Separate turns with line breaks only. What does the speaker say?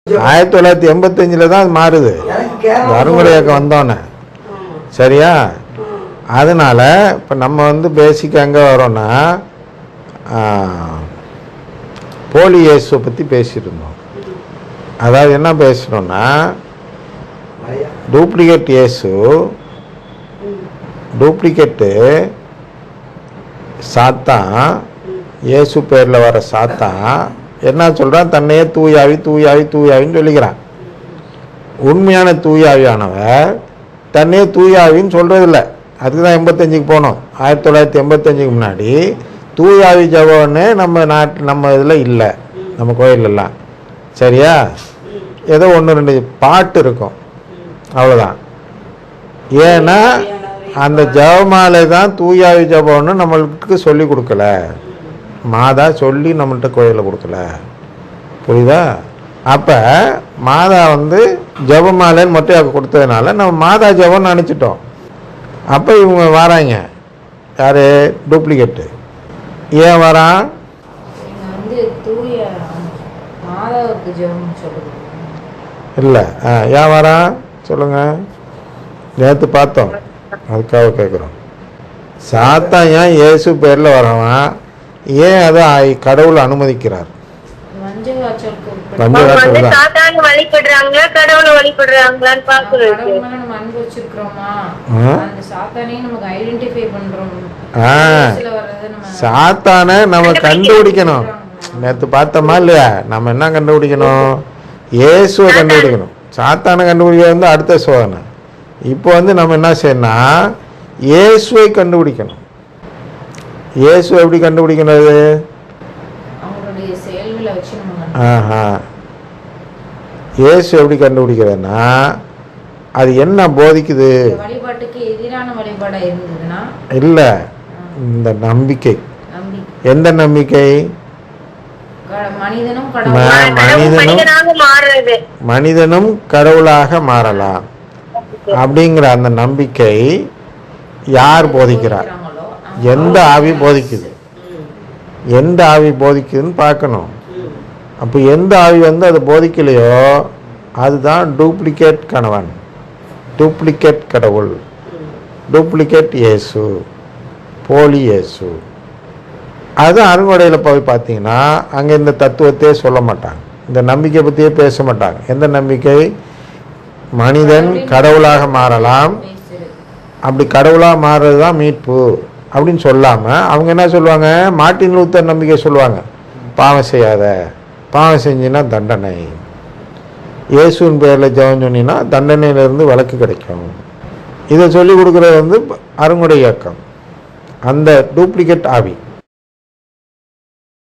1985 தான் அது மாறுது, அருங்குடை இயக்கம் வந்தோன்னே. சரியா? அதனால் இப்போ நம்ம வந்து பேசிக் எங்கே வரோன்னா, போலி இயேசுவை பற்றி பேசிட்டு இருந்தோம். அதாவது என்ன பேசணும்னா, டூப்ளிகேட் இயேசு, டூப்ளிகேட்டு சாத்தான், இயேசு பேரில் வர சாத்தான் என்ன சொல்கிறான், தன்னையே தூயாவி தூயாவி தூயாவின்னு சொல்லிக்கிறான். உண்மையான தூயாவியானவர் தன்னையே தூயாவின்னு சொல்கிறதில்ல. அதுக்கு தான் 85க்கு போனோம். 1985க்கு முன்னாடி தூயாவி ஜபம்னு நம்ம இதில் இல்லை, நம்ம கோயிலெல்லாம். சரியா? ஏதோ 1-2 பாட்டு இருக்கும், அவ்வளோதான். ஏன்னா அந்த ஜபமாலை தான் தூயாவி ஜபம்னு நம்மளுக்கு சொல்லி கொடுக்கல, மாதா சொல்லி நம்மள்கிட்ட கோயிலில் கொடுக்கல. புரியுதா? அப்போ மாதா வந்து ஜபமாலைன்னு மொட்டையாக்கு கொடுத்ததுனால நம்ம மாதா ஜபம்னு நினச்சிட்டோம். அப்போ இவங்க வராங்க, யார்? டூப்ளிகேட்டு. ஏன் வரான்? இல்லை, ஏன் வரான் சொல்லுங்கள். நேற்று பார்த்தோம், அதுக்காக கேட்குறோம். சாத்தான் ஏன் இயேசு பேரில் வரவான்? ஏன் அதை கடவுள் அனுமதிக்கிறார்? சாத்தானை நம்ம கண்டுபிடிக்கணும். நேற்று பார்த்தோமா இல்லையா? நம்ம என்ன கண்டுபிடிக்கணும்? இயேசுவை கண்டுபிடிக்கணும். சாத்தானை கண்டுபிடிக்க வந்து அடுத்த சோதனை. இப்போ வந்து நம்ம என்ன செய்யணும்னா, இயேசுவை கண்டுபிடிக்கணும். இயேசு எப்படி கண்டுபிடிக்கிறது? இயேசு எப்படி கண்டுபிடிக்கிறதுனா, அது என்ன போதிக்குது? இல்லை, இந்த நம்பிக்கை. எந்த நம்பிக்கை? மனிதனும் கடவுளாக மாறலாம் அப்படிங்கிற அந்த நம்பிக்கை யார் போதிக்கிறார்? எந்த ஆவி போதிக்குது? எந்த ஆவி போதிக்குதுன்னு பார்க்கணும். அப்போ எந்த ஆவி வந்து அது போதிக்கலையோ அதுதான் டூப்ளிகேட் கணவன், டூப்ளிகேட் கடவுள், டூப்ளிகேட் இயேசு, போலி இயேசு. அது அருங்கொடையில் போய் பார்த்தீங்கன்னா அங்கே இந்த தத்துவத்தையே சொல்ல மாட்டாங்க, இந்த நம்பிக்கை பற்றியே பேச மாட்டாங்க. எந்த நம்பிக்கை? மனிதன் கடவுளாக மாறலாம், அப்படி கடவுளாக மாறுறது தான் மீட்பு அப்படின்னு சொல்லாமல் அவங்க என்ன சொல்லுவாங்க? மார்ட்டின் லூத்தர் நம்பிக்கை சொல்லுவாங்க. பாவம் செய்யாத, பாவம் செஞ்சின்னா தண்டனை, இயேசுவின் பேரில் ஜெபம் சொன்னீங்கன்னா தண்டனையிலேருந்து விலக்கு கிடைக்கும். இதை சொல்லி கொடுக்குறது வந்து அருங்குடை இயக்கம், அந்த டூப்ளிகேட் ஆவி.